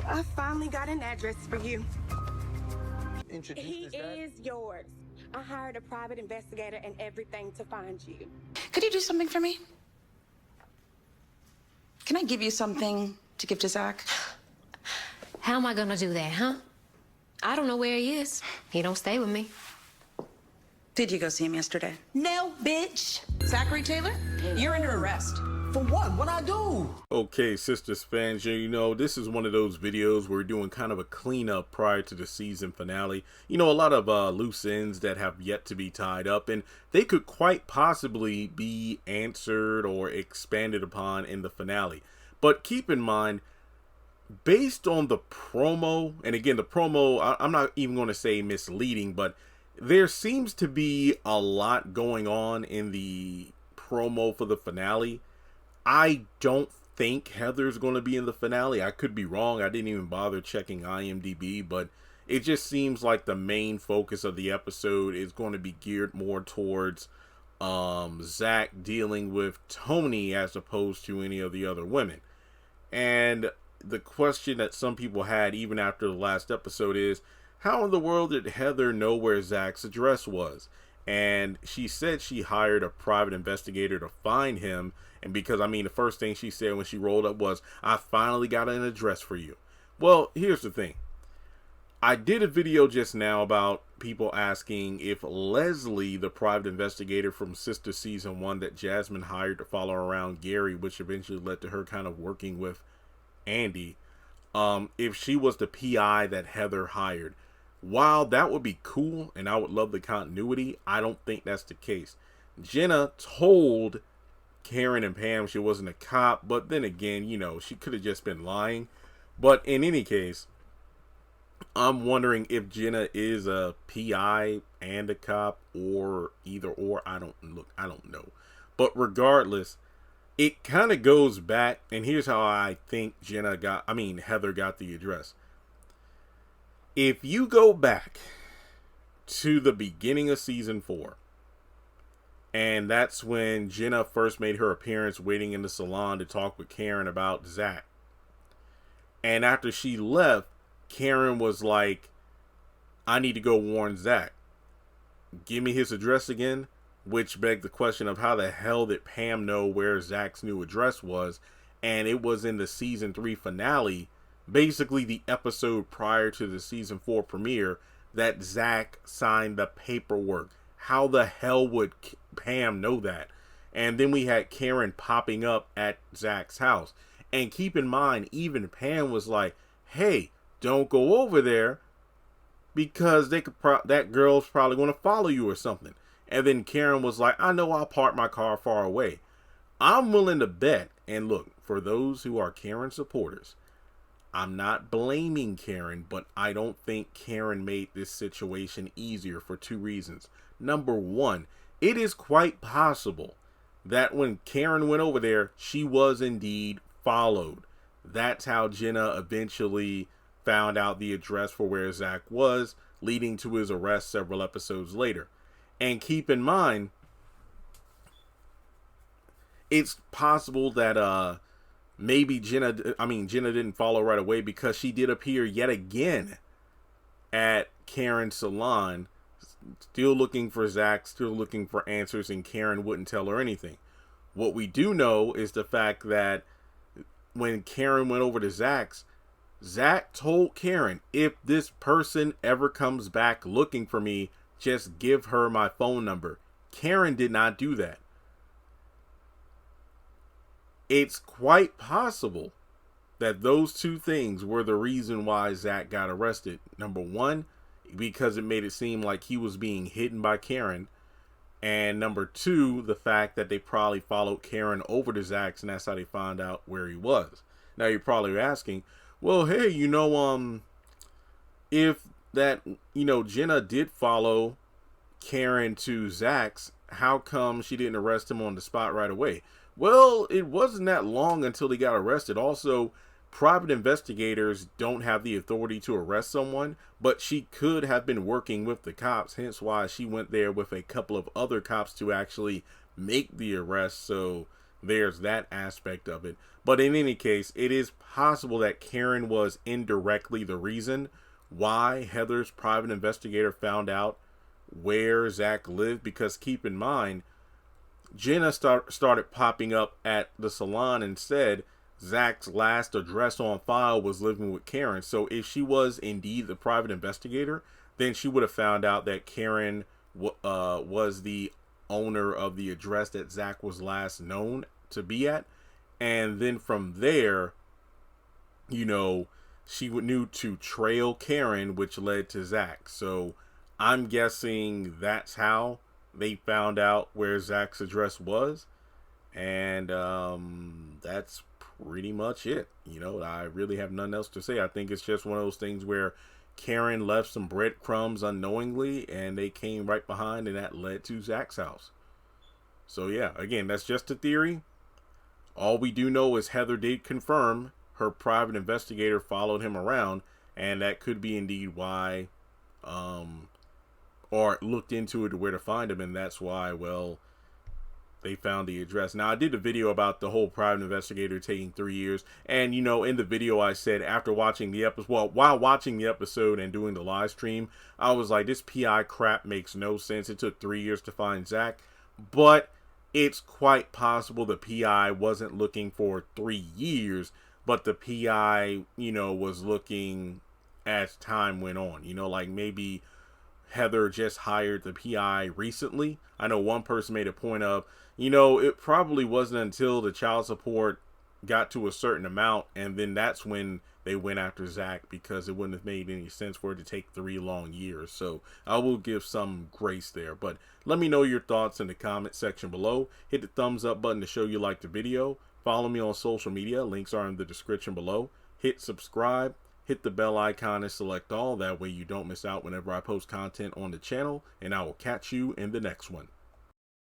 I finally got an address for you. He Introduced as that? is yours. I hired a private investigator and everything to find you. Could you do something for me? Can I give you something to give to Zach? How am I gonna do that, huh? I don't know where he is. He don't stay with me. Did you go see him yesterday? No, bitch. Zachary Taylor, you're under arrest. For what? What'd I do? Okay, Sister Spanja, you know, this is one of those videos where we're doing kind of a cleanup prior to the season finale. You know, a lot of loose ends that have yet to be tied up, and they could quite possibly be answered or expanded upon in the finale. But keep in mind, based on the promo, and again, the promo, I'm not even going to say misleading, but there seems to be a lot going on in the promo for the finale. I don't think Heather's going to be in the finale. I could be wrong. I didn't even bother checking IMDb, but it just seems like the main focus of the episode is going to be geared more towards Zach dealing with Tony as opposed to any of the other women. And the question that some people had even after the last episode is, how in the world did Heather know where Zach's address was? And she said she hired a private investigator to find him. And because, I mean, the first thing she said when she rolled up was, I finally got an address for you. Well, here's the thing. I did a video just now about people asking if Leslie, the private investigator from Sister Season 1 that Jasmine hired to follow around Gary, which eventually led to her kind of working with Andy, if she was the PI that Heather hired. While that would be cool and I would love the continuity, I don't think that's the case. Jenna told Karen and Pam she wasn't a cop, but then again, you know, she could have just been lying. But in any case, I'm wondering if Jenna is a PI and a cop, or either or. I don't know. But regardless, it kind of goes back, and here's how I think Heather got the address. If you go back to the beginning of season 4, and that's when Jenna first made her appearance waiting in the salon to talk with Karen about Zach. And after she left, Karen was like, I need to go warn Zach. Give me his address again, which begged the question of how the hell did Pam know where Zach's new address was? And it was in the season 3 finale, basically the episode prior to the season 4 premiere, that Zach signed the paperwork. How the hell would Pam know that? And then we had Karen popping up at Zach's house. And keep in mind, even Pam was like, hey, don't go over there because that girl's probably going to follow you or something. And then Karen was like, I know I'll park my car far away. I'm willing to bet, and look, for those who are Karen supporters, I'm not blaming Karen, but I don't think Karen made this situation easier for 2 reasons. Number 1, it is quite possible that when Karen went over there, she was indeed followed. That's how Jenna eventually found out the address for where Zach was, leading to his arrest several episodes later. And keep in mind, it's possible that maybe Jenna didn't follow right away because she did appear yet again at Karen's salon, still looking for Zach, still looking for answers, and Karen wouldn't tell her anything. What we do know is the fact that when Karen went over to Zach's, Zach told Karen, if this person ever comes back looking for me, just give her my phone number. Karen did not do that. It's quite possible that those 2 things were the reason why Zach got arrested. Number 1, because it made it seem like he was being hidden by Karen. And number 2, the fact that they probably followed Karen over to Zach's, and that's how they found out where he was. Now you're probably asking, well, hey, if that, Jenna did follow Karen to Zach's, how come she didn't arrest him on the spot right away? Well, it wasn't that long until he got arrested. Also, private investigators don't have the authority to arrest someone, but she could have been working with the cops, hence why she went there with a couple of other cops to actually make the arrest. So there's that aspect of it. But in any case, it is possible that Karen was indirectly the reason why Heather's private investigator found out where Zach lived, because keep in mind, Jenna started popping up at the salon and said Zach's last address on file was living with Karen. So if she was indeed the private investigator, then she would have found out that Karen was the owner of the address that Zach was last known to be at. And then from there, you know, she knew to trail Karen, which led to Zach. So I'm guessing that's how they found out where Zach's address was. And that's pretty much it. You know, I really have nothing else to say. I think it's just one of those things where Karen left some breadcrumbs unknowingly and they came right behind, and that led to Zach's house. So yeah, again, that's just a theory. All we do know is Heather did confirm her private investigator followed him around, and that could be indeed why, or looked into it to where to find him, and that's why, well, they found the address. Now, I did a video about the whole private investigator taking 3 years. And, you know, in the video I said after watching the episode, well, while watching the episode and doing the live stream, I was like, this PI crap makes no sense. It took 3 years to find Zach. But it's quite possible the PI wasn't looking for 3 years, but the PI, you know, was looking as time went on. You know, like maybe Heather just hired the PI recently. I know one person made a point of, you know, it probably wasn't until the child support got to a certain amount, and then that's when they went after Zach, because it wouldn't have made any sense for it to take 3 long years. So I will give some grace there. But let me know your thoughts in the comment section below. Hit the thumbs up button to show you like the video. Follow me on social media. Links are in the description below. Hit subscribe. Hit the bell icon and select all. That way you don't miss out whenever I post content on the channel. And I will catch you in the next one.